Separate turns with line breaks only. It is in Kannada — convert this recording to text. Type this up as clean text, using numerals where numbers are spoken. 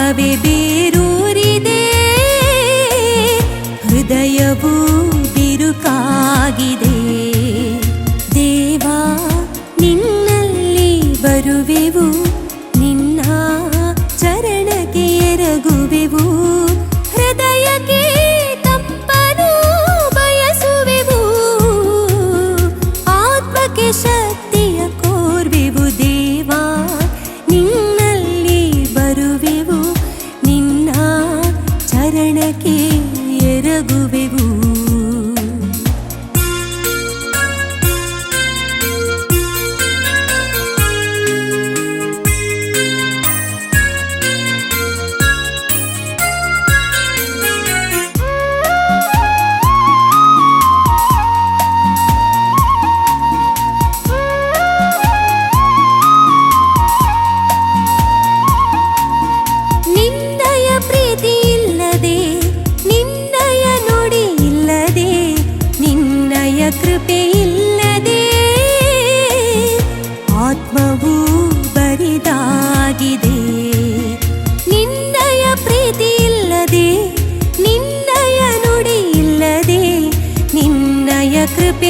ಪಾಪವೇ ಬೇರೂರಿದೆ, ಹೃದಯವು ಬಿರುಕಾಗಿದೆ. ದೇವಾ ನಿನ್ನಲ್ಲಿ ಬರುವೆವು, ನಿನ್ನ ಚರಣಕ್ಕೆ ಎರಗುವೆವು. ಹೃದಯಕ್ಕೆ ತಂಪನು ಬಯಸುವೆವು, ಆತ್ಮಕ್ಕೆ ಶಕ್ತಿಯ ಕೋರ್ವೆವು. ದೇವಾ ನಿನ್ನಲ್ಲಿ ಬರುವೆವು, ನಿನ್ನ ಚರಣಕ್ಕೆ ಎರಗುವೆವು. ನಿನ್ನಯ ಪ್ರೀತಿ ಇಲ್ಲದೆ, ನಿನ್ನಯ ನುಡಿ ಇಲ್ಲದೆ, ನಿನ್ನಯ ಕೃಪೆ ಇಲ್ಲದೆ ಆತ್ಮವು ಬರಿದಾಗಿದೆ. ನಿನ್ನಯ ಪ್ರೀತಿ ಇಲ್ಲದೆ, ನಿನ್ನಯ ನುಡಿ ಇಲ್ಲದೆ, ನಿನ್ನಯ ಕೃಪೆ